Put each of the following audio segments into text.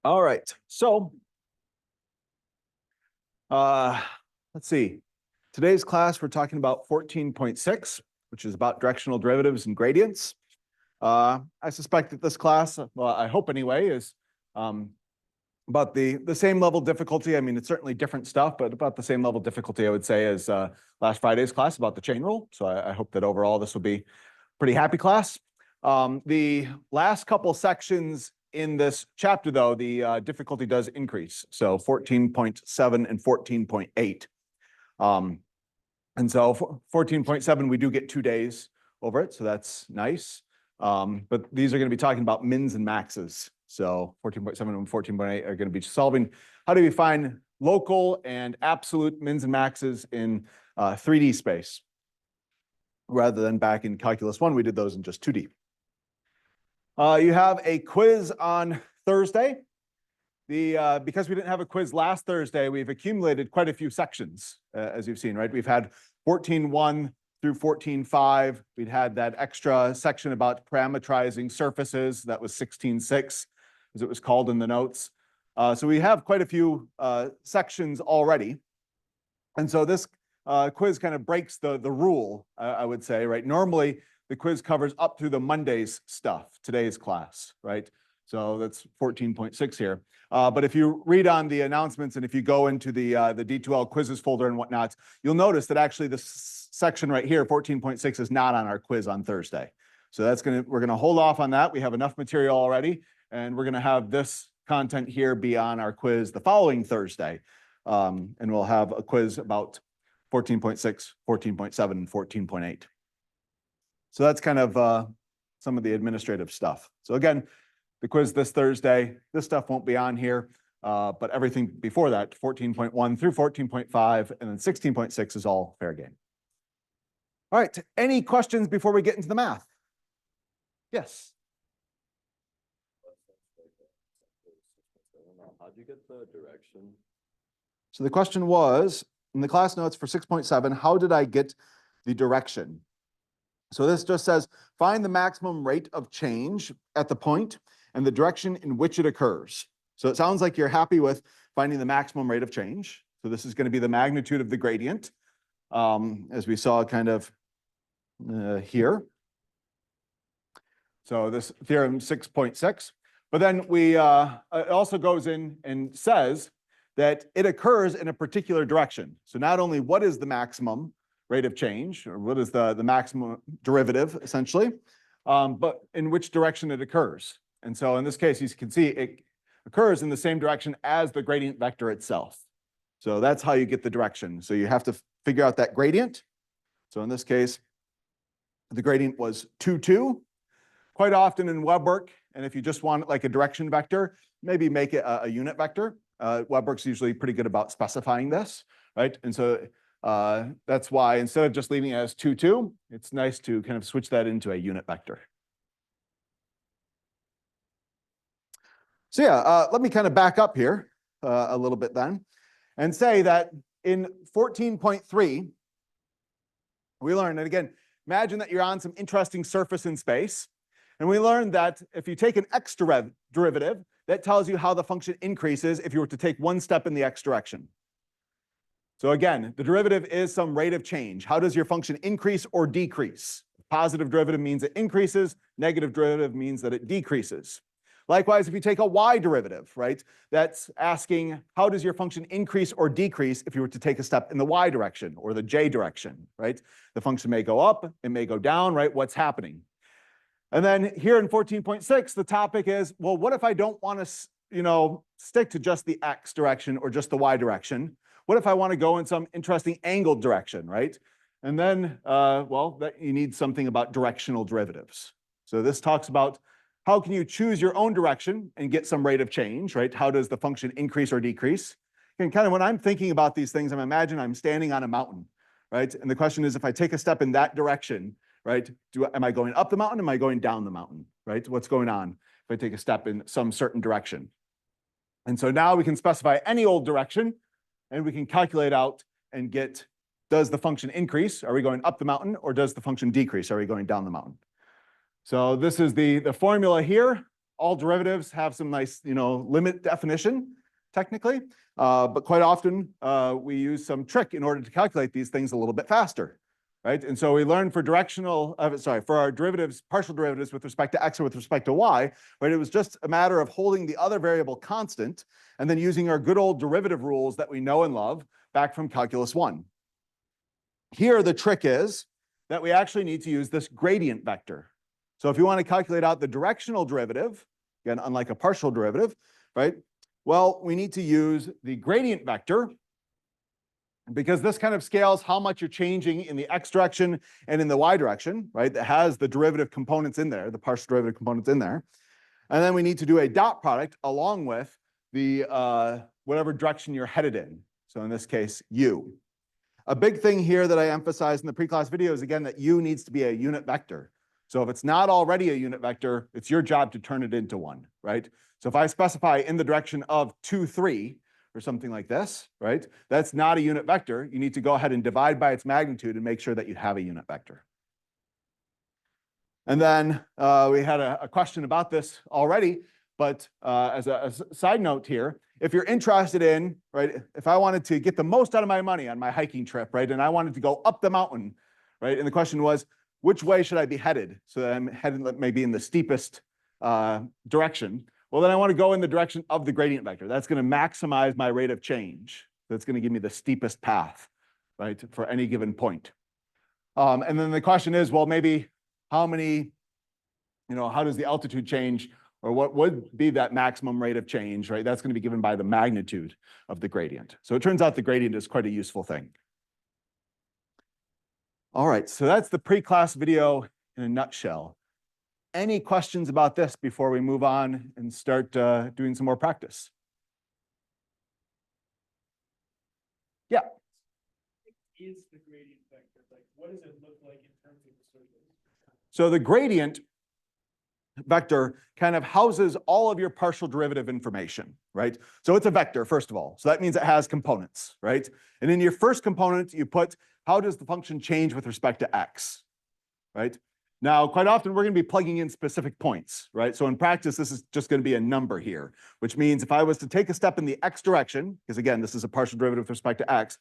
All right, so let's see. Today's class, we're talking about 14.6, which is about directional derivatives and gradients. I suspect that this class, well, I hope anyway, is about the same level difficulty. I mean, it's certainly different stuff, but about the same level difficulty, I would say, as last Friday's class about the chain rule. So I hope that overall this will be a pretty happy class. The last couple sections in this chapter, though, the difficulty does increase. So 14.7 and 14.8. And so 14.7, we do get 2 days over it, so that's nice. But these are going to be talking about mins and maxes. So 14.7 and 14.8 are going to be solving how do we find local and absolute mins and maxes in 3D space, rather than back in Calculus 1, we did those in just 2D. You have a quiz on Thursday. Because we didn't have a quiz last Thursday, we've accumulated quite a few sections, as you've seen, right? We've had 14.1 through 14.5. We'd had that extra section about parametrizing surfaces. That was 16.6, as it was called in the notes. So we have quite a few sections already. And so this quiz kind of breaks the rule, I would say, right? Normally, the quiz covers up through the Monday's stuff, today's class, right? So that's 14.6 here. But if you read on the announcements and if you go into the D2L quizzes folder and whatnot, you'll notice that actually this section right here, 14.6, is not on our quiz on Thursday. So we're gonna hold off on that. We have enough material already, and we're gonna have this content here be on our quiz the following Thursday. And we'll have a quiz about 14.6, 14.7, and 14.8. So that's kind of some of the administrative stuff. So again, the quiz this Thursday, this stuff won't be on here, but everything before that, 14.1 through 14.5, and then 16.6 is all fair game. All right, any questions before we get into the math? Yes. How'd you get the direction? So the question was, in the class notes for 6.7, how did I get the direction? So this just says, find the maximum rate of change at the point and the direction in which it occurs. So it sounds like you're happy with finding the maximum rate of change. So this is going to be the magnitude of the gradient, as we saw kind of here. So this theorem 6.6. But then it also goes in and says that it occurs in a particular direction. So not only what is the maximum rate of change, or what is the maximum derivative, essentially, but in which direction it occurs. And so in this case, you can see it occurs in the same direction as the gradient vector itself. So that's how you get the direction. So you have to figure out that gradient. So in this case, the gradient was 2, 2. Quite often in web work, and if you just want like a direction vector, maybe make it a unit vector. Web work's usually pretty good about specifying this, right? And so that's why instead of just leaving it as 2, 2, it's nice to kind of switch that into a unit vector. So yeah, let me kind of back up here a little bit then and say that in 14.3, we learned, and again, imagine that you're on some interesting surface in space, and we learned that if you take an x derivative, that tells you how the function increases if you were to take one step in the x direction. So again, the derivative is some rate of change. How does your function increase or decrease? Positive derivative means it increases, negative derivative means that it decreases. Likewise, if you take a y derivative, right, that's asking how does your function increase or decrease if you were to take a step in the y direction or the j direction, right? The function may go up, it may go down, right? What's happening? And then here in 14.6, the topic is, well, what if I don't want to, stick to just the x direction or just the y direction? What if I want to go in some interesting angled direction, right? And then, you need something about directional derivatives. So this talks about how can you choose your own direction and get some rate of change, right? How does the function increase or decrease? And kind of when I'm thinking about these things, imagine I'm standing on a mountain, right? And the question is, if I take a step in that direction, right? Am I going up the mountain? Am I going down the mountain, right? What's going on if I take a step in some certain direction? And so now we can specify any old direction, and we can calculate out and get, does the function increase? Are we going up the mountain? Or does the function decrease? Are we going down the mountain? So this is the formula here. All derivatives have some nice, limit definition, technically. But quite often, we use some trick in order to calculate these things a little bit faster, right? And so we learned for for our derivatives, partial derivatives with respect to x or with respect to y, right? It was just a matter of holding the other variable constant and then using our good old derivative rules that we know and love back from calculus 1. Here, the trick is that we actually need to use this gradient vector. So if you want to calculate out the directional derivative, again, unlike a partial derivative, right? Well, we need to use the gradient vector because this kind of scales how much you're changing in the x direction and in the y direction, right? That has the derivative components in there, the partial derivative components in there. And then we need to do a dot product along with the whatever direction you're headed in. So in this case, u. A big thing here that I emphasize in the pre-class video is, again, that u needs to be a unit vector. So if it's not already a unit vector, it's your job to turn it into one, right? So if I specify in the direction of 2, 3, or something like this, right? That's not a unit vector. You need to go ahead and divide by its magnitude and make sure that you have a unit vector. And then we had a question about this already, but as a side note here, if you're interested in, right, if I wanted to get the most out of my money on my hiking trip, right, and I wanted to go up the mountain, right, and the question was, which way should I be headed? So that I'm headed maybe in the steepest direction. Well, then I want to go in the direction of the gradient vector. That's going to maximize my rate of change. That's going to give me the steepest path, right, for any given point. And then the question is, well, maybe how many, how does the altitude change, or what would be that maximum rate of change, right? That's going to be given by the magnitude of the gradient. So it turns out the gradient is quite a useful thing. All right, so that's the pre-class video in a nutshell. Any questions about this before we move on and start doing some more practice? Yeah. Is the gradient vector, like, what does it look like in terms of the surface? So the gradient vector kind of houses all of your partial derivative information, right? So it's a vector, first of all. So that means it has components, right? And in your first component, you put, how does the function change with respect to x, right? Now, quite often, we're going to be plugging in specific points, right? So in practice, this is just going to be a number here, which means if I was to take a step in the x direction, because again, this is a partial derivative with respect to x,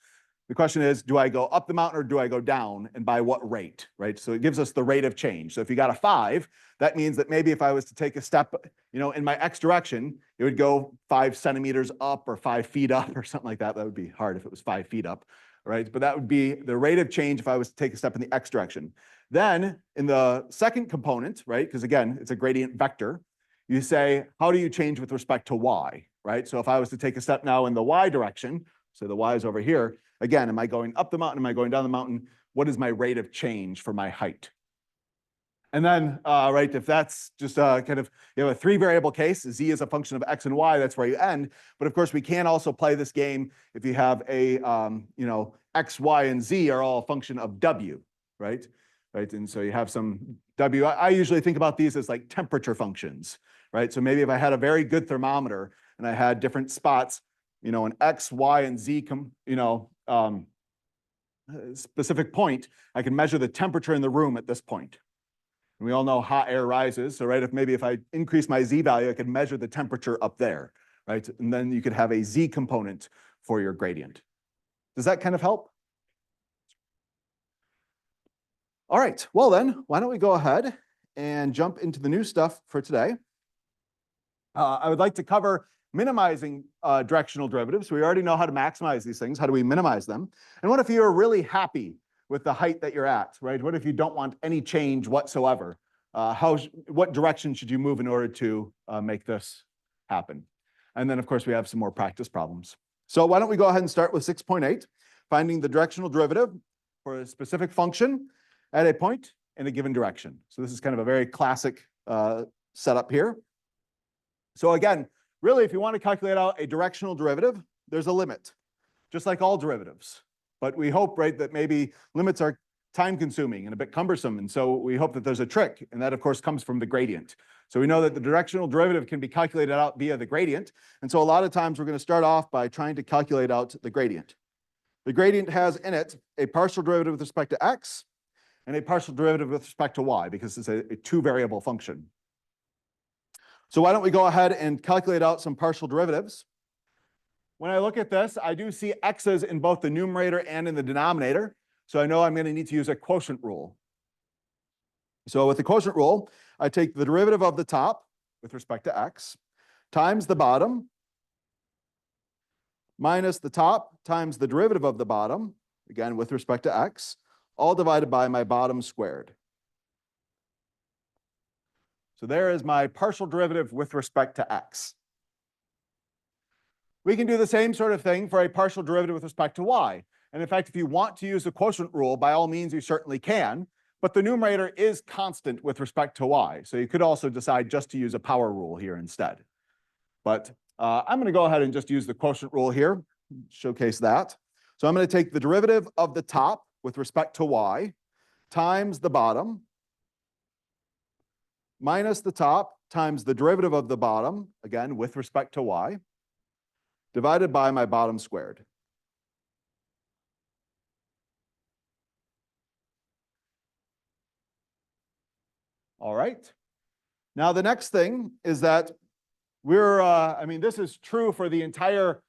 the question is, do I go up the mountain or do I go down, and by what rate, right? So it gives us the rate of change. So if you got a 5, that means that maybe if I was to take a step, in my x direction, it would go 5 centimeters up or 5 feet up or something like that. That would be hard if it was 5 feet up, right? But that would be the rate of change if I was to take a step in the x direction. Then in the second component, right, because again, it's a gradient vector, you say, how do you change with respect to y, right? So if I was to take a step now in the y direction, so the y is over here, again, am I going up the mountain? Am I going down the mountain? What is my rate of change for my height? And then, right, if that's just kind of, you have a 3-variable case, z is a function of x and y, that's where you end. But of course, we can also play this game if you have a, x, y, and z are all a function of w, right? Right, and so you have some w. I usually think about these as like temperature functions, right? So maybe if I had a very good thermometer and I had different spots, an x, y, and z, specific point, I can measure the temperature in the room at this point. And we all know hot air rises. So, right, if I increase my z value, I can measure the temperature up there, right? And then you could have a z component for your gradient. Does that kind of help? All right, well then, why don't we go ahead and jump into the new stuff for today. I would like to cover minimizing directional derivatives. We already know how to maximize these things. How do we minimize them? And what if you're really happy with the height that you're at, right? What if you don't want any change whatsoever? What direction should you move in order to make this happen? And then, of course, we have some more practice problems. So why don't we go ahead and start with 6.8, finding the directional derivative for a specific function at a point in a given direction. So this is kind of a very classic setup here. So again, really, if you want to calculate out a directional derivative, there's a limit, just like all derivatives. But we hope, right, that maybe limits are time-consuming and a bit cumbersome. And so we hope that there's a trick. And that, of course, comes from the gradient. So we know that the directional derivative can be calculated out via the gradient. And so a lot of times we're going to start off by trying to calculate out the gradient. The gradient has in it a partial derivative with respect to x and a partial derivative with respect to y, because it's a two variable function. So why don't we go ahead and calculate out some partial derivatives? When I look at this, I do see x's in both the numerator and in the denominator. So I know I'm going to need to use a quotient rule. So with the quotient rule, I take the derivative of the top with respect to x times the bottom minus the top times the derivative of the bottom, again with respect to x, all divided by my bottom squared. So there is my partial derivative with respect to x. We can do the same sort of thing for a partial derivative with respect to y. And in fact, if you want to use the quotient rule, by all means, you certainly can. But the numerator is constant with respect to y. So you could also decide just to use a power rule here instead. But I'm going to go ahead and just use the quotient rule here, showcase that. So I'm going to take the derivative of the top with respect to y times the bottom minus the top times the derivative of the bottom, again, with respect to y, divided by my bottom squared. All right. Now, the next thing is that we're, I mean, this is true for the entire,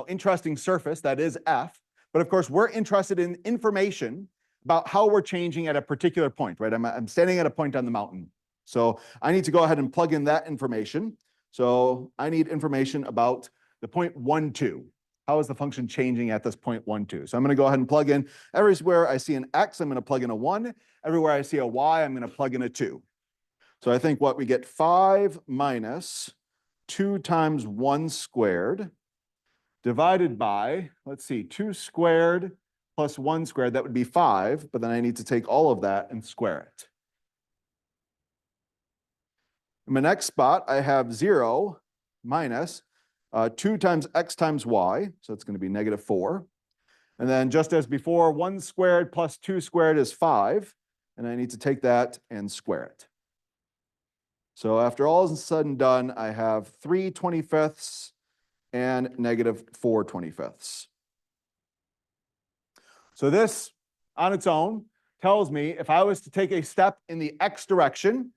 interesting surface that is F. But of course, we're interested in information about how we're changing at a particular point, right? I'm standing at a point on the mountain. So I need to go ahead and plug in that information. So I need information about the point 1, 2. How is the function changing at this point 1, 2? So I'm going to go ahead and plug in everywhere I see an x, I'm going to plug in a 1. Everywhere I see a y, I'm going to plug in a 2. So I think what we get 5 minus 2 times 1 squared divided by, let's see, 2 squared plus 1 squared, that would be 5, but then I need to take all of that and square it. In my next spot, I have 0 minus 2 times x times y, so it's going to be negative 4. And then just as before, 1 squared plus 2 squared is 5, and I need to take that and square it. So after all is said and done, I have 3/25 and negative 4/25. So this on its own tells me if I was to take a step in the x direction,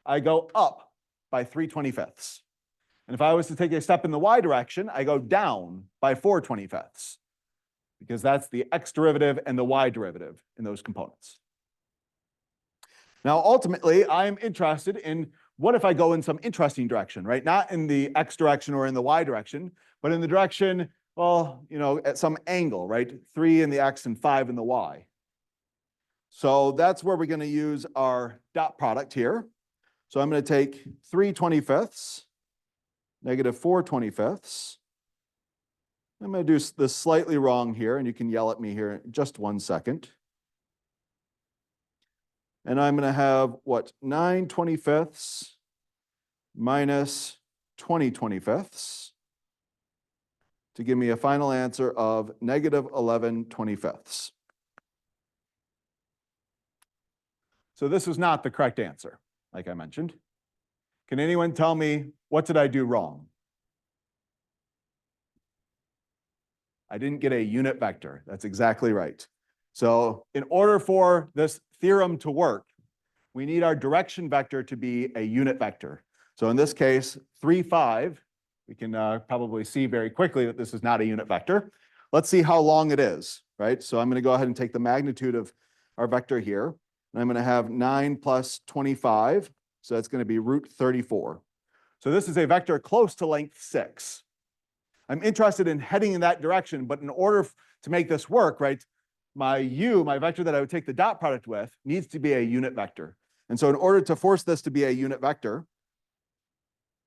I go up by 3/25. And if I was to take a step in the y direction, I go down by 4/25, because that's the x derivative and the y derivative in those components. Now, ultimately, I am interested in what if I go in some interesting direction, right? Not in the x direction or in the y direction, but in the direction, well, at some angle, right? 3 in the x and 5 in the y. So that's where we're going to use our dot product here. So I'm going to take 3/25, negative 4/25. I'm going to do this slightly wrong here, and you can yell at me here in just 1 second. And I'm going to have, 9/25 minus 20/25 to give me a final answer of negative 11/25. So this is not the correct answer, like I mentioned. Can anyone tell me, what did I do wrong? I didn't get a unit vector. That's exactly right. So in order for this theorem to work, we need our direction vector to be a unit vector. So in this case, 3, 5, we can probably see very quickly that this is not a unit vector. Let's see how long it is, right? So I'm going to go ahead and take the magnitude of our vector here. And I'm going to have 9 plus 25. So that's going to be √34. So this is a vector close to length 6. I'm interested in heading in that direction, but in order to make this work, right, my vector that I would take the dot product with, needs to be a unit vector. And so in order to force this to be a unit vector,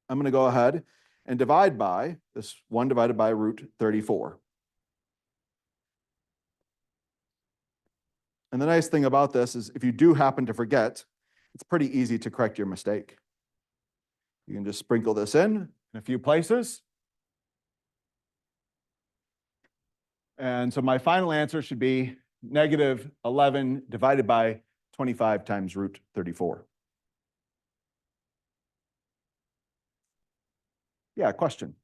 I'm going to go ahead and divide by this 1 divided by √34. And the nice thing about this is if you do happen to forget, it's pretty easy to correct your mistake. You can just sprinkle this in a few places. And so my final answer should be negative 11 divided by 25 times √34. Yeah, question.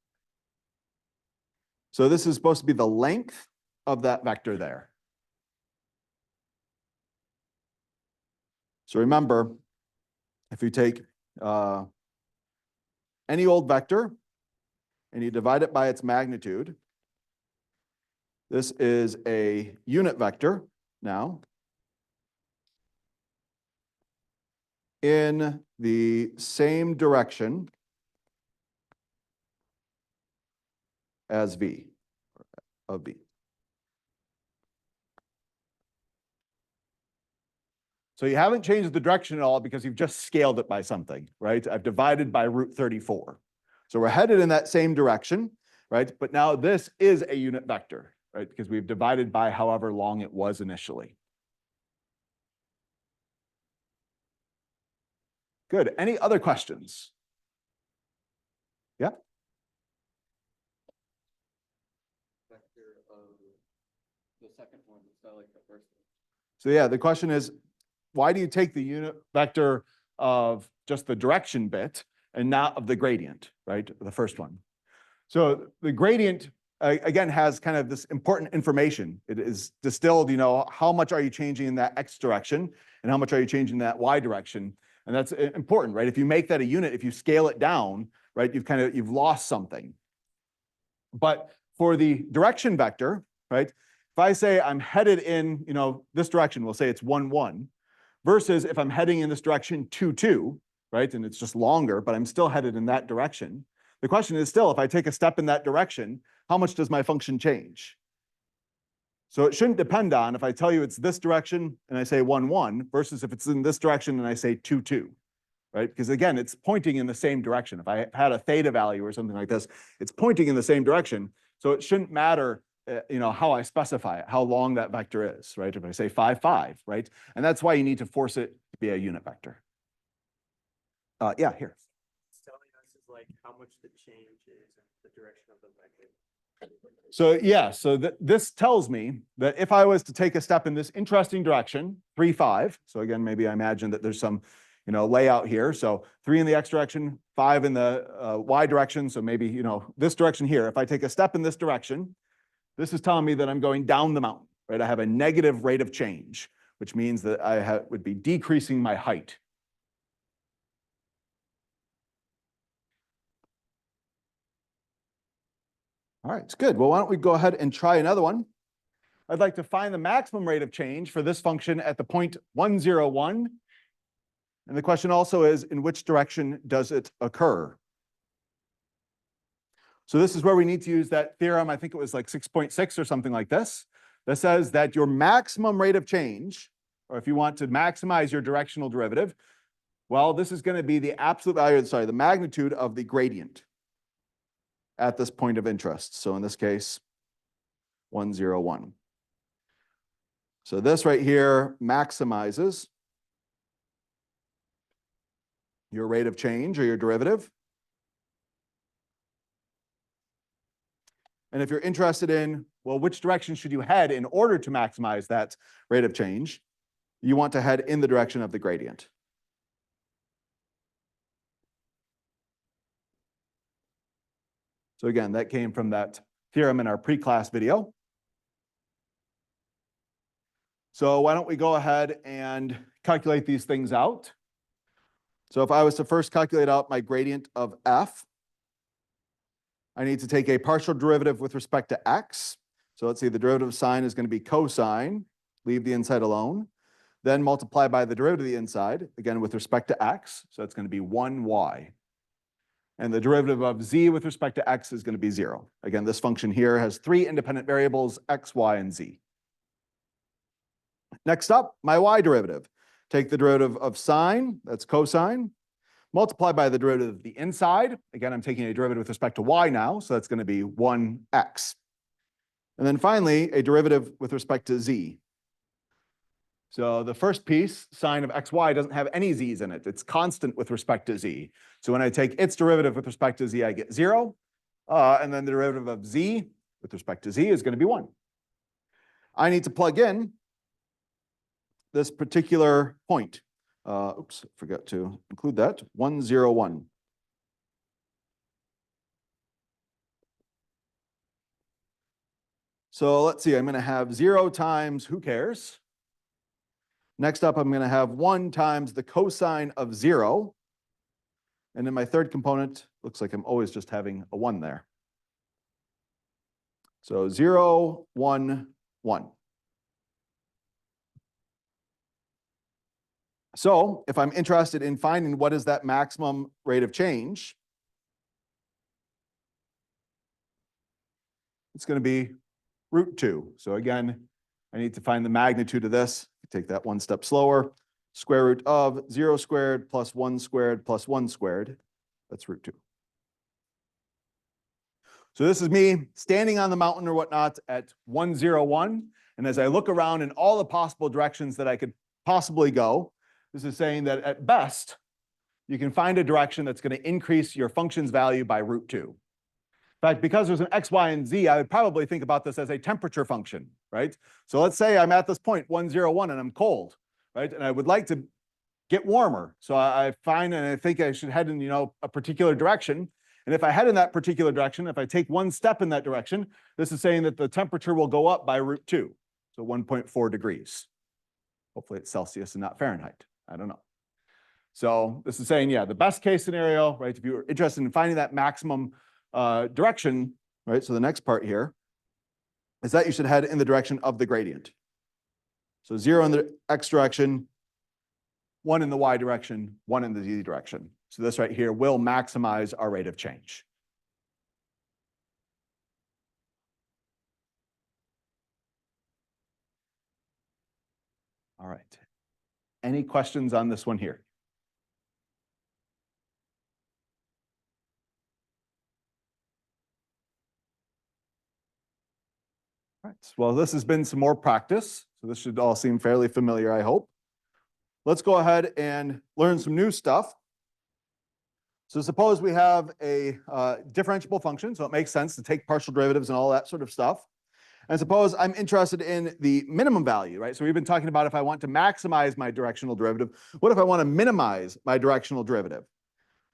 So this is supposed to be the length of that vector there. So remember, if you take any old vector and you divide it by its magnitude, this is a unit vector now in the same direction as v, of v. So you haven't changed the direction at all because you've just scaled it by something, right? I've divided by root 34. So we're headed in that same direction, right? But now this is a unit vector, right? Because we've divided by however long it was initially. Good. Any other questions? Yeah? Vector of the second one, it's not like the first one. So yeah, the question is, why do you take the unit vector of just the direction bit and not of the gradient, right? The first one. So the gradient, again, has kind of this important information. It is distilled, how much are you changing in that x direction and how much are you changing in that y direction? And that's important, right? If you make that a unit, if you scale it down, right, you've lost something. But for the direction vector, right, if I say I'm headed in, this direction, we'll say it's 1, 1, versus if I'm heading in this direction 2, 2, right, and it's just longer, but I'm still headed in that direction. The question is still, if I take a step in that direction, how much does my function change? So it shouldn't depend on if I tell you it's this direction and I say 1, 1 versus if it's in this direction and I say 2, 2, right? Because again, it's pointing in the same direction. If I had a theta value or something like this, it's pointing in the same direction. So it shouldn't matter, how I specify it, how long that vector is, right? If I say 5, 5, right? And that's why you need to force it to be a unit vector. Yeah, here. It's telling us is like how much the change is in the direction of the vector. So yeah, so this tells me that if I was to take a step in this interesting direction, 3, 5, so again, maybe I imagine that there's some, layout here. So 3 in the x direction, 5 in the y direction. So maybe, this direction here, if I take a step in this direction, this is telling me that I'm going down the mountain, right? I have a negative rate of change, which means that I would be decreasing my height. All right, it's good. Well, why don't we go ahead and try another one? I'd like to find the maximum rate of change for this function at the point 1, 0, 1. And the question also is, in which direction does it occur? So this is where we need to use that theorem. I think it was like 6.6 or something like this. That says that your maximum rate of change, or if you want to maximize your directional derivative, well, this is going to be the absolute value, the magnitude of the gradient at this point of interest. So in this case, 1, 0, 1. So this right here maximizes your rate of change or your derivative. And if you're interested in, well, which direction should you head in order to maximize that rate of change, you want to head in the direction of the gradient. So again, that came from that theorem in our pre-class video. So why don't we go ahead and calculate these things out? So if I was to first calculate out my gradient of f, I need to take a partial derivative with respect to x. So let's see, the derivative of sine is going to be cosine, leave the inside alone. Then multiply by the derivative of the inside, again with respect to x. So it's going to be 1y. And the derivative of z with respect to x is going to be 0. Again, this function here has 3 independent variables, x, y, and z. Next up, my y derivative. Take the derivative of sine, that's cosine, multiply by the derivative of the inside. Again, I'm taking a derivative with respect to y now, so that's going to be 1x. And then finally, a derivative with respect to z. So the first piece, sine of xy, doesn't have any z's in it. It's constant with respect to z. So when I take its derivative with respect to z, I get 0. And then the derivative of z with respect to z is going to be 1. I need to plug in this particular point. Oops, forgot to include that. 1, 0, 1. So let's see, I'm going to have 0 times, who cares? Next up, I'm going to have 1 times the cosine of 0. And then my third component, looks like I'm always just having a 1 there. So 0, 1, 1. So if I'm interested in finding what is that maximum rate of change, it's going to be root 2. So again, I need to find the magnitude of this. Take that one step slower. Square root of 0 squared plus 1 squared plus 1 squared. That's root 2. So this is me standing on the mountain or whatnot at 1, 0, 1. And as I look around in all the possible directions that I could possibly go, this is saying that at best, you can find a direction that's going to increase your function's value by root 2. In fact, because there's an x, y, and z, I would probably think about this as a temperature function, right? So let's say I'm at this point, 1, 0, 1, and I'm cold, right? And I would like to get warmer. So I find, and I think I should head in, a particular direction. And if I head in that particular direction, if I take one step in that direction, this is saying that the temperature will go up by root 2. So 1.4 degrees. Hopefully it's Celsius and not Fahrenheit. I don't know. So this is saying, yeah, the best case scenario, right? If you're interested in finding that maximum direction, right? So the next part here is that you should head in the direction of the gradient. So 0 in the x direction, 1 in the y direction, 1 in the z direction. So this right here will maximize our rate of change. All right. Any questions on this one here? All right. Well, this has been some more practice. So this should all seem fairly familiar, I hope. Let's go ahead and learn some new stuff. So suppose we have a differentiable function, so it makes sense to take partial derivatives and all that sort of stuff. And suppose I'm interested in the minimum value, right? So we've been talking about if I want to maximize my directional derivative, what if I want to minimize my directional derivative?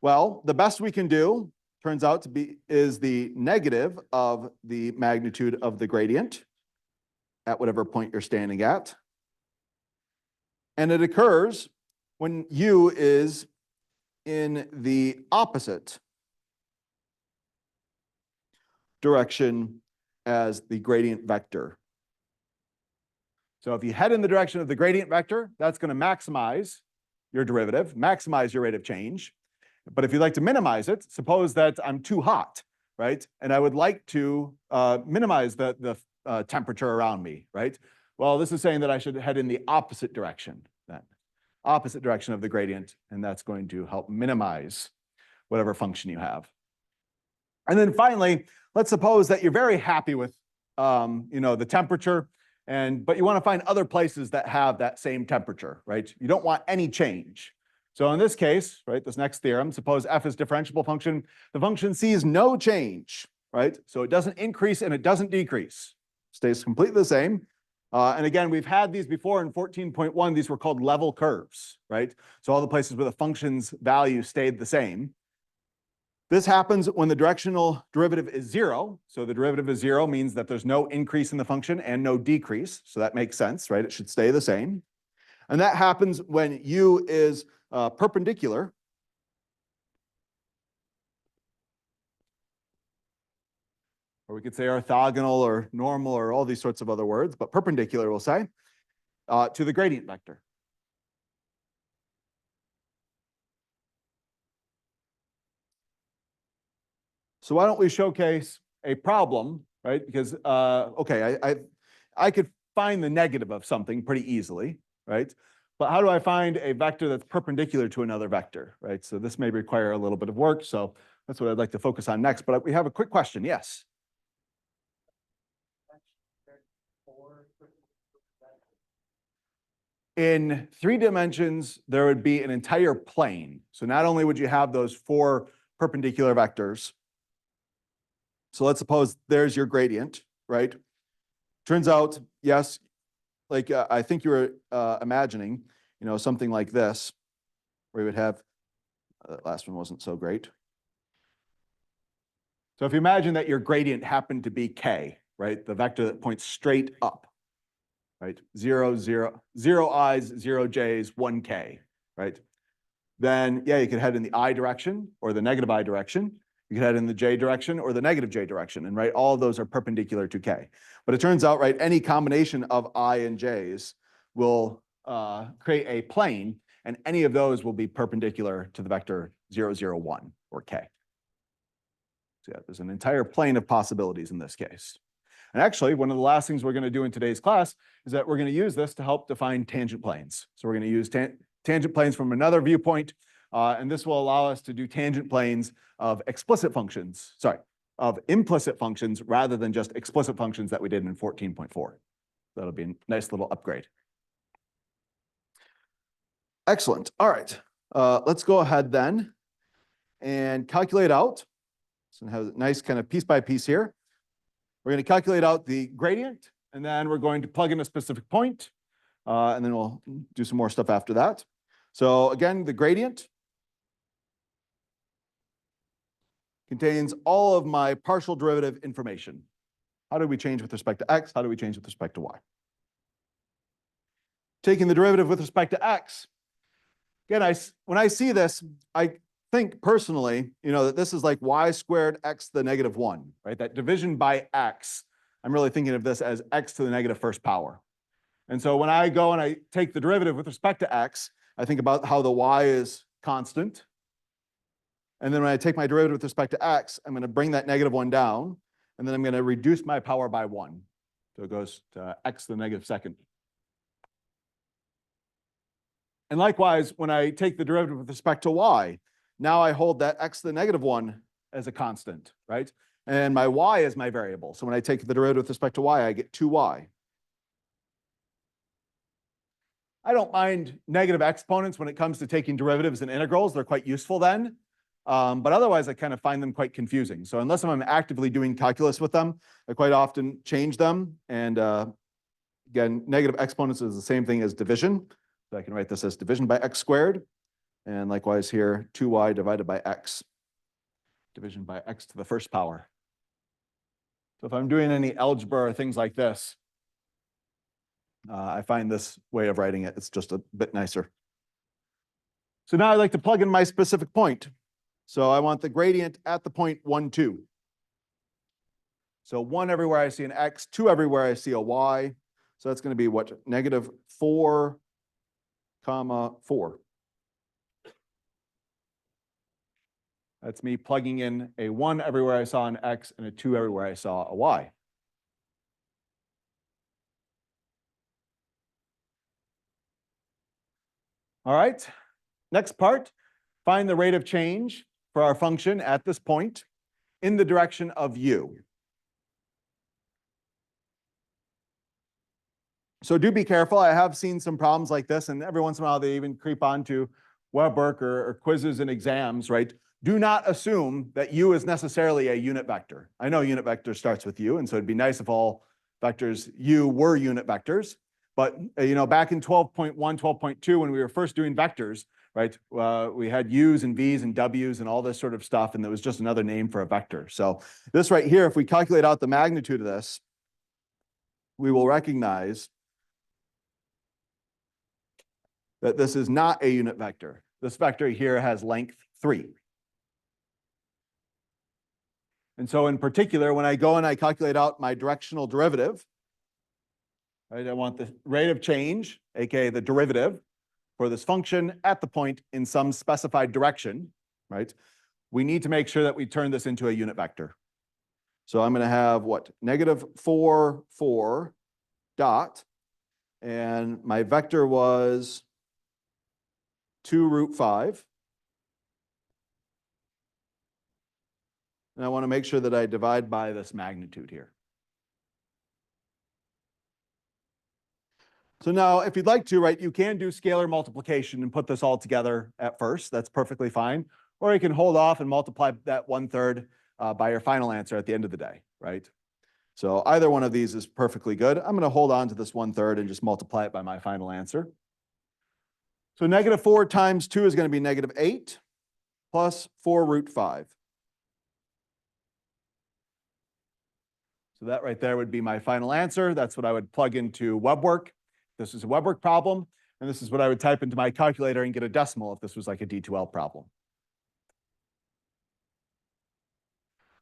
Well, the best we can do turns out to be is the negative of the magnitude of the gradient at whatever point you're standing at. And it occurs when u is in the opposite direction as the gradient vector. So if you head in the direction of the gradient vector, that's going to maximize your derivative, maximize your rate of change. But if you'd like to minimize it, suppose that I'm too hot, right? And I would like to minimize the temperature around me, right? Well, this is saying that I should head in the opposite direction, then. Opposite direction of the gradient, and that's going to help minimize whatever function you have. And then finally, let's suppose that you're very happy with the temperature, but you want to find other places that have that same temperature, right? You don't want any change. So in this case, right, this next theorem, suppose f is differentiable function, the function sees no change, right? So it doesn't increase and it doesn't decrease, stays completely the same. And again, we've had these before in 14.1. These were called level curves, right? So all the places where the function's value stayed the same. This happens when the directional derivative is 0. So the derivative is 0 means that there's no increase in the function and no decrease. So that makes sense, right? It should stay the same. And that happens when u is perpendicular. Or we could say orthogonal or normal or all these sorts of other words, but perpendicular we'll say, to the gradient vector. So why don't we showcase a problem, right? Because, okay, I could find the negative of something pretty easily, right? But how do I find a vector that's perpendicular to another vector, right? So this may require a little bit of work, so that's what I'd like to focus on next. But we have a quick question, yes? In 3 dimensions, there would be an entire plane. So not only would you have those 4 perpendicular vectors. So let's suppose there's your gradient, right? Turns out, yes, like I think you were imagining, something like this, where you would have, that last one wasn't so great. So if you imagine that your gradient happened to be k, right? The vector that points straight up. right? 0, 0, 0 i's, 0 j's, 1k, right? Then, yeah, you could head in the I direction or the negative I direction. You could head in the j direction or the negative j direction, and right, all of those are perpendicular to k. But it turns out, right, any combination of I and j's will create a plane, and any of those will be perpendicular to the vector 0, 0, 1, or k. So yeah, there's an entire plane of possibilities in this case. And actually, one of the last things we're going to do in today's class is that we're going to use this to help define tangent planes. So we're going to use tangent planes from another viewpoint, and this will allow us to do tangent planes of of implicit functions rather than just explicit functions that we did in 14.4. That'll be a nice little upgrade. Excellent. All right. Let's go ahead then and calculate out. So have a nice kind of piece by piece here. We're going to calculate out the gradient, and then we're going to plug in a specific point, and then we'll do some more stuff after that. So again, the gradient contains all of my partial derivative information. How do we change with respect to x? How do we change with respect to y? Taking the derivative with respect to x. Again, when I see this, I think personally, that this is like y squared x to the negative 1, right? That division by x, I'm really thinking of this as x to the negative first power. And so when I go and I take the derivative with respect to x, I think about how the y is constant. And then when I take my derivative with respect to x, I'm going to bring that negative 1 down, and then I'm going to reduce my power by 1. So it goes to x to the negative second. And likewise, when I take the derivative with respect to y, now I hold that x to the negative 1 as a constant, right? And my y is my variable. So when I take the derivative with respect to y, I get 2y. I don't mind negative exponents when it comes to taking derivatives and integrals. They're quite useful then. But otherwise, I kind of find them quite confusing. So unless I'm actively doing calculus with them, I quite often change them. And again, negative exponents is the same thing as division. So I can write this as division by x squared. And likewise here, 2y divided by x. Division by x to the first power. So if I'm doing any algebra or things like this, I find this way of writing it, it's just a bit nicer. So now I'd like to plug in my specific point. So I want the gradient at the point 1, 2. So 1 everywhere I see an x, 2 everywhere I see a y. So that's going to be what? Negative 4, 4. That's me plugging in a 1 everywhere I saw an x and a 2 everywhere I saw a y. All right, next part, find the rate of change for our function at this point in the direction of u. So do be careful. I have seen some problems like this, and every once in a while they even creep onto web work or quizzes and exams, right? Do not assume that u is necessarily a unit vector. I know unit vector starts with u, and so it'd be nice if all vectors u were unit vectors. But back in 12.1, 12.2, when we were first doing vectors, right, we had u's and v's and w's and all this sort of stuff, and it was just another name for a vector. So this right here, if we calculate out the magnitude of this, we will recognize that this is not a unit vector. This vector here has length 3. And so in particular, when I go and I calculate out my directional derivative, right, I want the rate of change, aka the derivative, for this function at the point in some specified direction, right? We need to make sure that we turn this into a unit vector. So I'm going to have what? Negative 4, 4 dot, and my vector was 2 root 5. And I want to make sure that I divide by this magnitude here. So now, if you'd like to, right, you can do scalar multiplication and put this all together at first. That's perfectly fine. Or you can hold off and multiply that 1/3 by your final answer at the end of the day, right? So either one of these is perfectly good. I'm going to hold on to this 1/3 and just multiply it by my final answer. So negative 4 times 2 is going to be negative 8 plus 4 root 5. So that right there would be my final answer. That's what I would plug into WebWork. This is a WebWork problem. And this is what I would type into my calculator and get a decimal if this was like a D2L problem.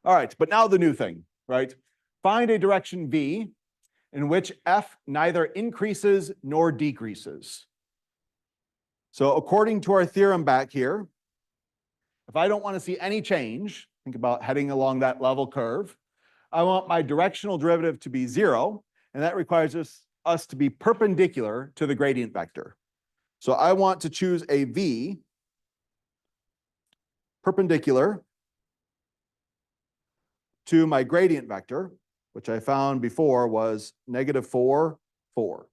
All right, but now the new thing, right? Find a direction V in which F neither increases nor decreases. So according to our theorem back here, if I don't want to see any change, think about heading along that level curve, I want my directional derivative to be 0, and that requires us to be perpendicular to the gradient vector. So I want to choose a V perpendicular to my gradient vector, which I found before was -4, 4.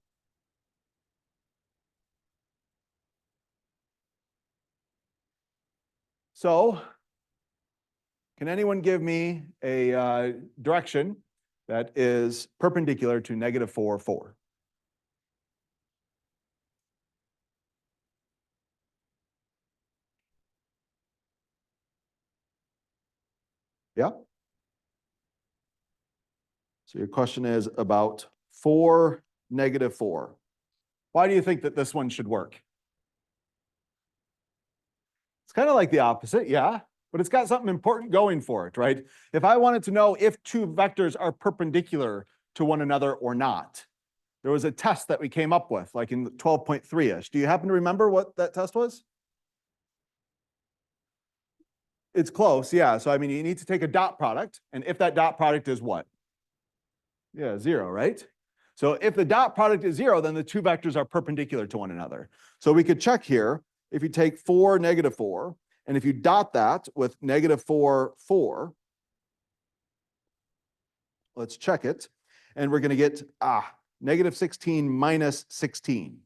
So can anyone give me a direction that is perpendicular to -4, 4? Yeah? So your question is about 4, -4. Why do you think that this one should work? It's kind of like the opposite, yeah, but it's got something important going for it, right? If I wanted to know if two vectors are perpendicular to one another or not, there was a test that we came up with, like in 12.3-ish. Do you happen to remember what that test was? It's close, yeah. So I mean, you need to take a dot product, and if that dot product is what? Yeah, 0, right? So if the dot product is 0, then the two vectors are perpendicular to one another. So we could check here, if you take 4, -4, and if you dot that with -4, 4, let's check it, and we're going to get, -16 minus 16.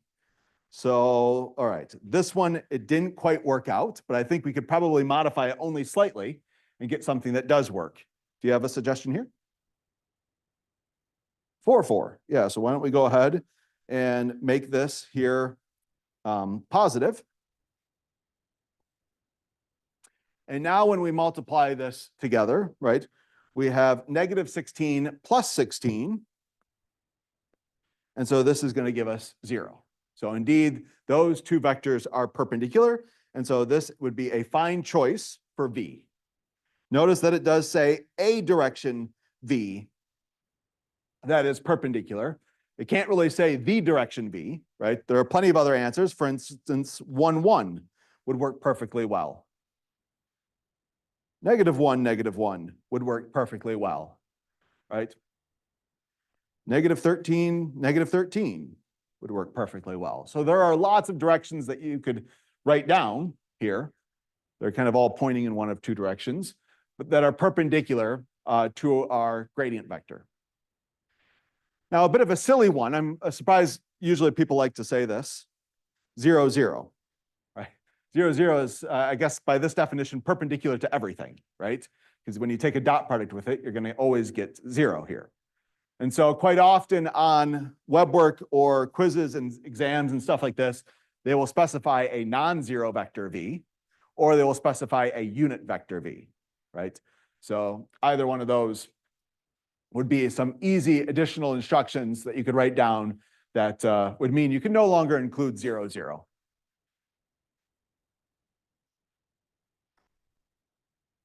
So, all right, this one, it didn't quite work out, but I think we could probably modify it only slightly and get something that does work. Do you have a suggestion here? 4, 4. Yeah, so why don't we go ahead and make this here positive. And now when we multiply this together, right, we have -16 plus 16. And so this is going to give us 0. So indeed, those two vectors are perpendicular. And so this would be a fine choice for V. Notice that it does say a direction V that is perpendicular. It can't really say the direction V, right? There are plenty of other answers. For instance, 1, 1 would work perfectly well. -1, -1 would work perfectly well, right? -13, -13 would work perfectly well. So there are lots of directions that you could write down here. They're kind of all pointing in one of two directions, but that are perpendicular to our gradient vector. Now, a bit of a silly one. I'm surprised usually people like to say this. 0, 0, right? 0, 0 is, I guess, by this definition, perpendicular to everything, right? Because when you take a dot product with it, you're going to always get 0 here. And so quite often on web work or quizzes and exams and stuff like this, they will specify a non-zero vector V, or they will specify a unit vector V, right? So either one of those would be some easy additional instructions that you could write down that would mean you can no longer include 0, 0.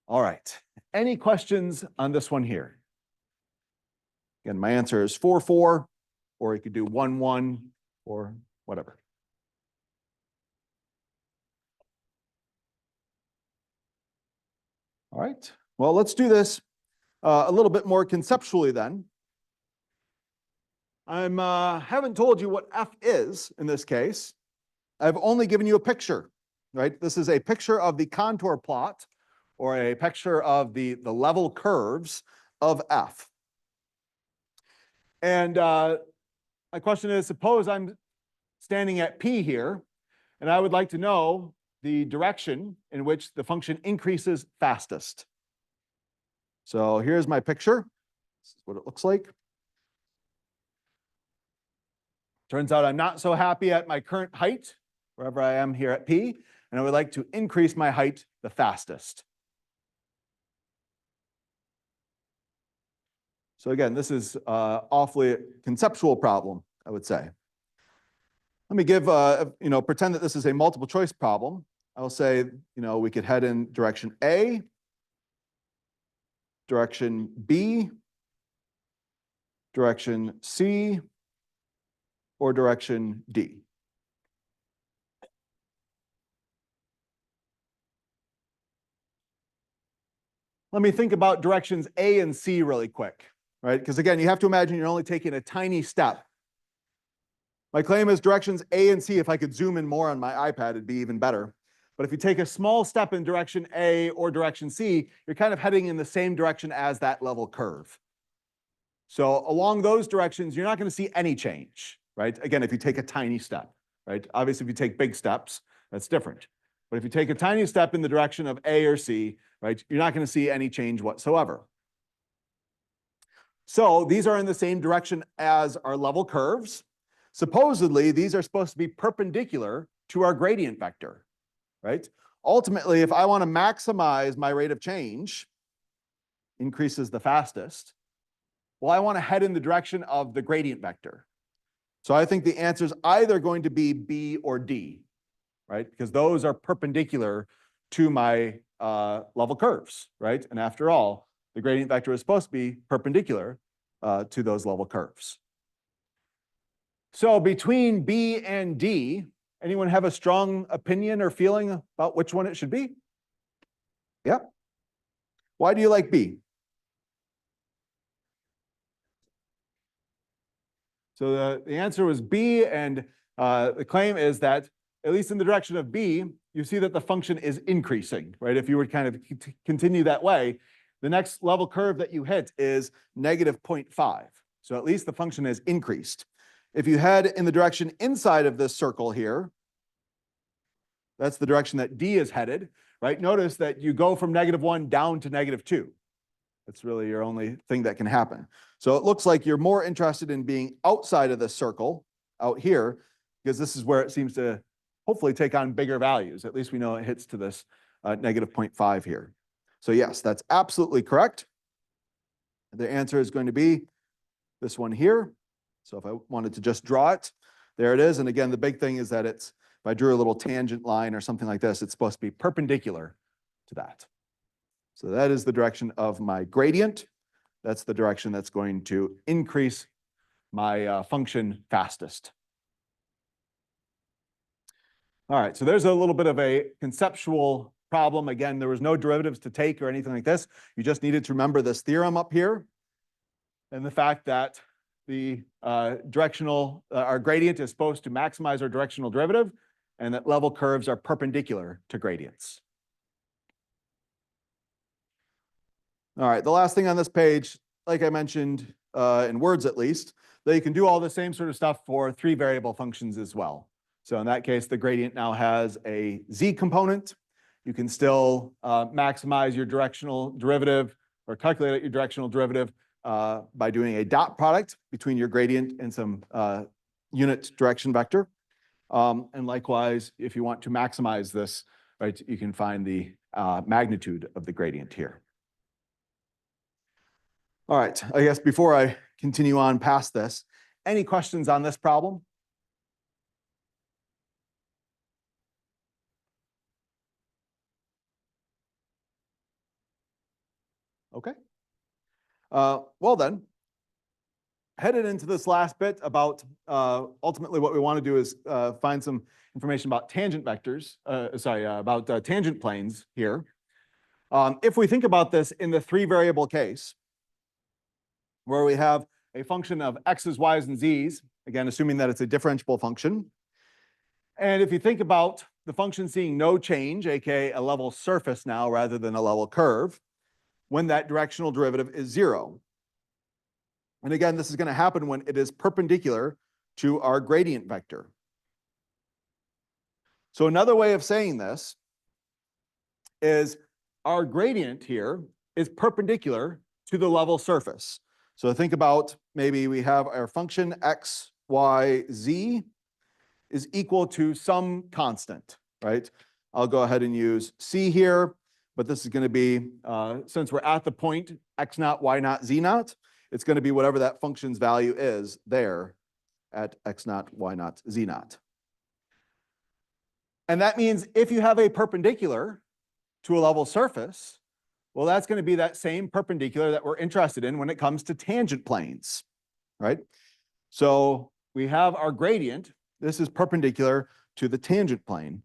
All right. Any questions on this one here? Again, my answer is 4, 4, or you could do 1, 1, or whatever. All right. Well, let's do this a little bit more conceptually then. I haven't told you what F is in this case. I've only given you a picture, right? This is a picture of the contour plot or a picture of the level curves of F. And my question is, suppose I'm standing at P here, and I would like to know the direction in which the function increases fastest. So here's my picture. This is what it looks like. Turns out I'm not so happy at my current height, wherever I am here at P, and I would like to increase my height the fastest. So again, this is awfully conceptual problem, I would say. Let me give, pretend that this is a multiple choice problem. I'll say, we could head in direction A, direction B, direction C, or direction D. Let me think about directions A and C really quick, right? Because again, you have to imagine you're only taking a tiny step. My claim is directions A and C, if I could zoom in more on my iPad, it'd be even better. But if you take a small step in direction A or direction C, you're kind of heading in the same direction as that level curve. So along those directions, you're not going to see any change, right? Again, if you take a tiny step, right? Obviously, if you take big steps, that's different. But if you take a tiny step in the direction of A or C, right, you're not going to see any change whatsoever. So these are in the same direction as our level curves. Supposedly, these are supposed to be perpendicular to our gradient vector, right? Ultimately, if I want to maximize my rate of change, increases the fastest, well, I want to head in the direction of the gradient vector. So I think the answer is either going to be B or D, right? Because those are perpendicular to my level curves, right? And after all, the gradient vector is supposed to be perpendicular to those level curves. So between B and D, anyone have a strong opinion or feeling about which one it should be? Yeah. Why do you like B? So the answer was B, and the claim is that, at least in the direction of B, you see that the function is increasing, right? If you were to kind of continue that way, the next level curve that you hit is negative 0.5. So at least the function has increased. If you head in the direction inside of this circle here, that's the direction that D is headed, right? Notice that you go from -1 down to -2. That's really your only thing that can happen. So it looks like you're more interested in being outside of this circle out here, because this is where it seems to hopefully take on bigger values. At least we know it hits to this negative 0.5 here. So yes, that's absolutely correct. The answer is going to be this one here. So if I wanted to just draw it, there it is. And again, the big thing is that if I drew a little tangent line or something like this, it's supposed to be perpendicular to that. So that is the direction of my gradient. That's the direction that's going to increase my function fastest. All right, so there's a little bit of a conceptual problem. Again, there was no derivatives to take or anything like this. You just needed to remember this theorem up here and the fact that the our gradient is supposed to maximize our directional derivative, and that level curves are perpendicular to gradients. All right, the last thing on this page, like I mentioned, in words at least, that you can do all the same sort of stuff for 3 variable functions as well. So in that case, the gradient now has a z component. You can still maximize your directional derivative or calculate your directional derivative by doing a dot product between your gradient and some unit direction vector. And likewise, if you want to maximize this, right, you can find the magnitude of the gradient here. All right, I guess before I continue on past this, any questions on this problem? Okay. Well then, headed into this last bit about ultimately what we want to do is find some information about tangent vectors, about tangent planes here. If we think about this in the 3 variable case, where we have a function of x's, y's, and z's, again, assuming that it's a differentiable function. And if you think about the function seeing no change, aka a level surface now rather than a level curve, when that directional derivative is 0. And again, this is going to happen when it is perpendicular to our gradient vector. So another way of saying this is our gradient here is perpendicular to the level surface. So think about, maybe we have our function x, y, z is equal to some constant, right? I'll go ahead and use c here, but this is going to be, since we're at the point x naught, y naught, z naught, it's going to be whatever that function's value is there at x naught, y naught, z naught. And that means if you have a perpendicular to a level surface, well, that's going to be that same perpendicular that we're interested in when it comes to tangent planes, right? So we have our gradient. This is perpendicular to the tangent plane.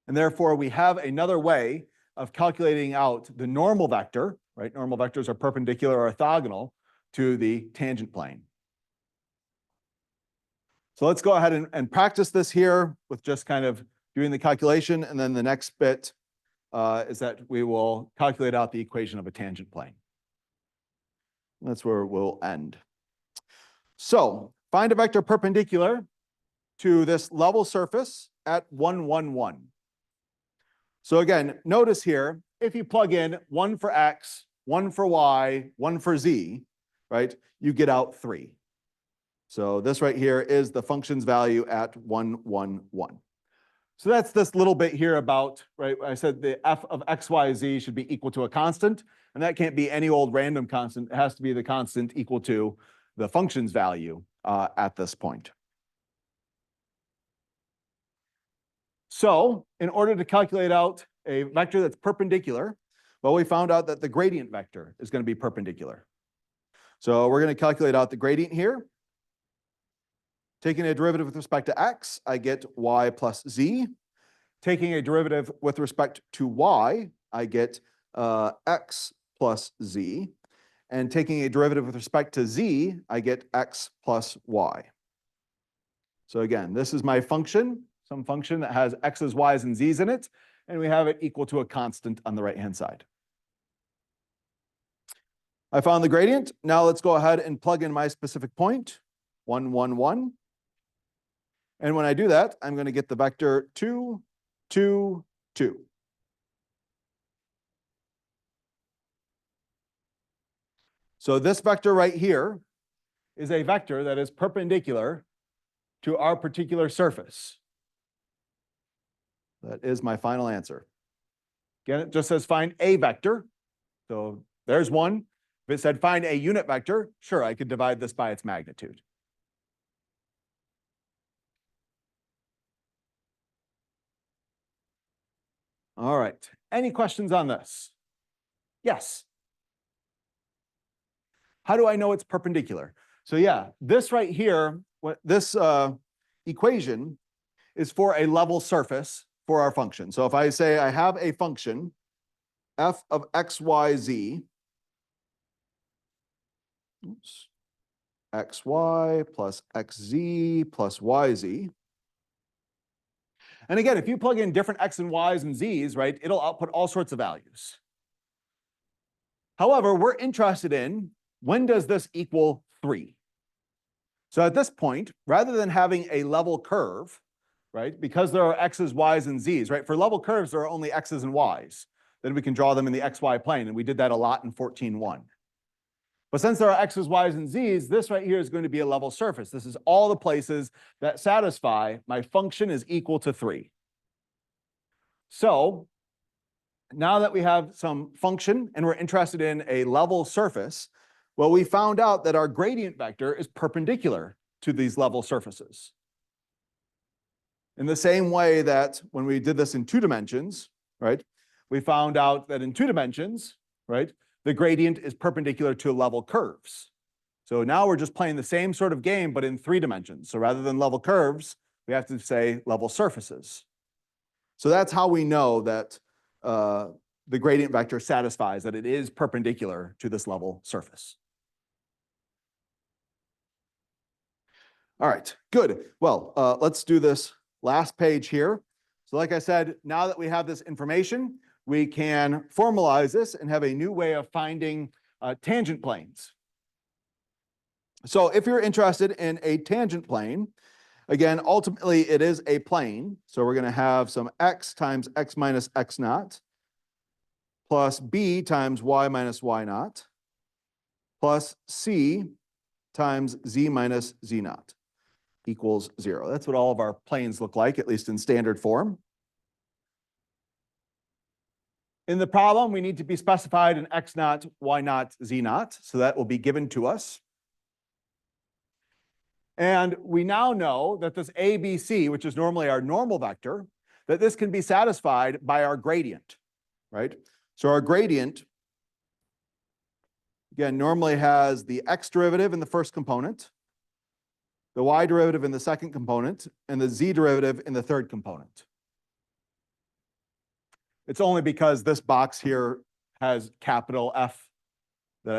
And therefore, we have another way of calculating out the normal vector, right? Normal vectors are perpendicular or orthogonal to the tangent plane. So let's go ahead and practice this here with just kind of doing the calculation. And then the next bit is that we will calculate out the equation of a tangent plane. That's where we'll end. So find a vector perpendicular to this level surface at 1, 1, 1. So again, notice here, if you plug in 1 for x, 1 for y, 1 for z, right, you get out 3. So this right here is the function's value at 1, 1, 1. So that's this little bit here about, right, I said the f of x, y, z should be equal to a constant, and that can't be any old random constant. It has to be the constant equal to the function's value at this point. So in order to calculate out a vector that's perpendicular, well, we found out that the gradient vector is going to be perpendicular. So we're going to calculate out the gradient here. Taking a derivative with respect to x, I get y plus z. Taking a derivative with respect to y, I get x plus z. And taking a derivative with respect to z, I get x plus y. So again, this is my function, some function that has x's, y's, and z's in it, and we have it equal to a constant on the right-hand side. I found the gradient. Now let's go ahead and plug in my specific point, 1, 1, 1. And when I do that, I'm going to get the vector 2, 2, 2. So this vector right here is a vector that is perpendicular to our particular surface. That is my final answer. Again, it just says find a vector. So there's one. If it said find a unit vector, sure, I could divide this by its magnitude. All right. Any questions on this? Yes. How do I know it's perpendicular? So yeah, this right here, this equation is for a level surface for our function. So if I say I have a function, f of x, y, z, xy plus xz plus yz. And again, if you plug in different x and y's and z's, right, it'll output all sorts of values. However, we're interested in when does this equal 3? So at this point, rather than having a level curve, right, because there are x's, y's, and z's, right, for level curves, there are only x's and y's. Then we can draw them in the xy plane, and we did that a lot in 14.1. But since there are x's, y's, and z's, this right here is going to be a level surface. This is all the places that satisfy my function is equal to 3. So now that we have some function and we're interested in a level surface, well, we found out that our gradient vector is perpendicular to these level surfaces. In the same way that when we did this in 2 dimensions, right, we found out that in 2 dimensions, right, the gradient is perpendicular to level curves. So now we're just playing the same sort of game, but in 3 dimensions. So rather than level curves, we have to say level surfaces. So that's how we know that the gradient vector satisfies that it is perpendicular to this level surface. All right, good. Well, let's do this last page here. So like I said, now that we have this information, we can formalize this and have a new way of finding tangent planes. So if you're interested in a tangent plane, again, ultimately it is a plane. So we're going to have some x times x minus x naught plus b times y minus y naught plus c times z minus z naught equals 0. That's what all of our planes look like, at least in standard form. In the problem, we need to be specified in x naught, y naught, z naught. So that will be given to us. And we now know that this ABC, which is normally our normal vector, that this can be satisfied by our gradient, right? So our gradient, again, normally has the x derivative in the first component, the y derivative in the second component, and the z derivative in the third component. It's only because this box here has capital F that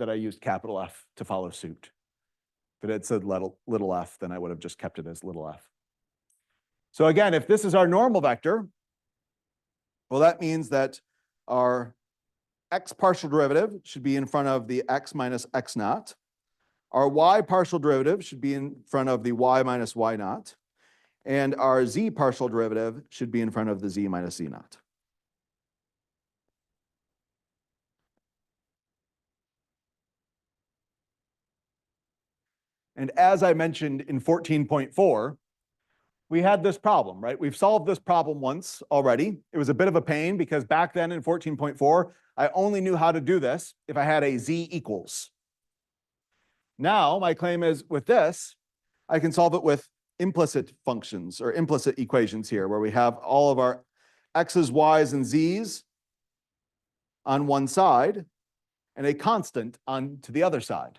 I used capital F to follow suit. If it had said little f, then I would have just kept it as little f. So again, if this is our normal vector, well, that means that our x partial derivative should be in front of the x minus x naught. Our y partial derivative should be in front of the y minus y naught. And our z partial derivative should be in front of the z minus z naught. And as I mentioned in 14.4, we had this problem, right? We've solved this problem once already. It was a bit of a pain because back then in 14.4, I only knew how to do this if I had a z equals. Now, my claim is with this, I can solve it with implicit functions or implicit equations here, where we have all of our x's, y's, and z's on one side and a constant on to the other side.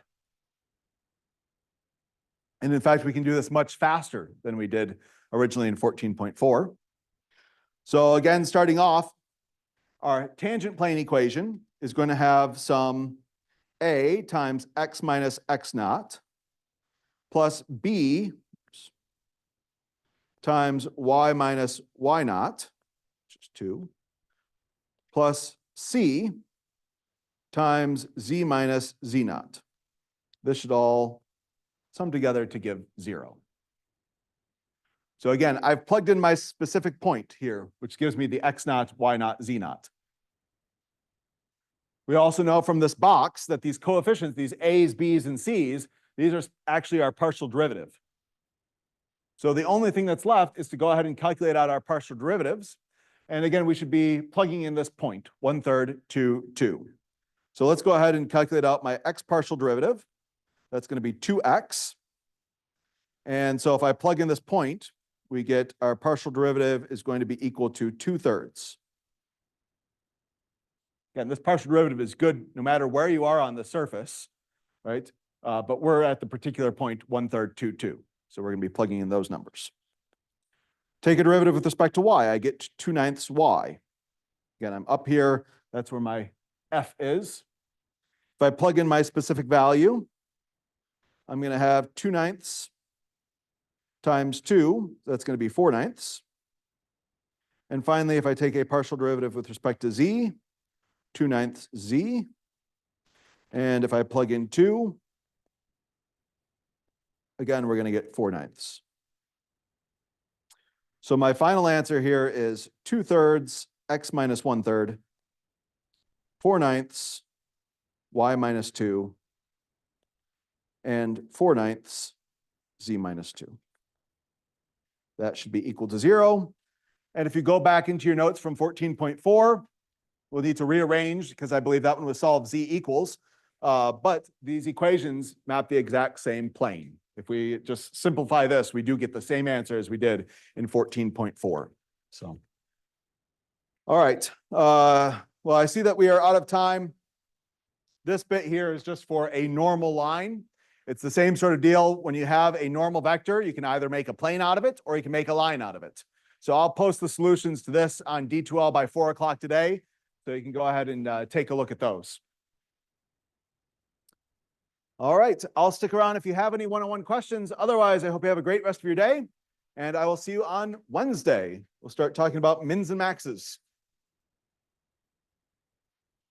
And in fact, we can do this much faster than we did originally in 14.4. So again, starting off, our tangent plane equation is going to have some a times x minus x naught plus b times y minus y naught, which is 2, plus c times z minus z naught. This should all sum together to give 0. So again, I've plugged in my specific point here, which gives me the x naught, y naught, z naught. We also know from this box that these coefficients, these a's, b's, and c's, these are actually our partial derivative. So the only thing that's left is to go ahead and calculate out our partial derivatives. And again, we should be plugging in this point, 1/3, 2, 2. So let's go ahead and calculate out my x partial derivative. That's going to be 2x. And so if I plug in this point, we get our partial derivative is going to be equal to 2/3. Again, this partial derivative is good no matter where you are on the surface, right? But we're at the particular point 1/3, 2, 2. So we're going to be plugging in those numbers. Take a derivative with respect to y. I get 2/9 y. Again, I'm up here. That's where my f is. If I plug in my specific value, I'm going to have 2/9 times 2. That's going to be 4/9. And finally, if I take a partial derivative with respect to z, 2/9 z. And if I plug in 2, again, we're going to get 4/9. So my final answer here is 2/3 x minus 1/3, 4/9 y minus 2, and 4/9 z minus 2. That should be equal to 0. And if you go back into your notes from 14.4, we'll need to rearrange because I believe that one was solved z equals. But these equations map the exact same plane. If we just simplify this, we do get the same answer as we did in 14.4. So, all right. Well, I see that we are out of time. This bit here is just for a normal line. It's the same sort of deal. When you have a normal vector, you can either make a plane out of it or you can make a line out of it. So I'll post the solutions to this on D2L by 4 o'clock today. So you can go ahead and take a look at those. All right, I'll stick around if you have any one-on-one questions. Otherwise, I hope you have a great rest of your day. And I will see you on Wednesday. We'll start talking about mins and maxes.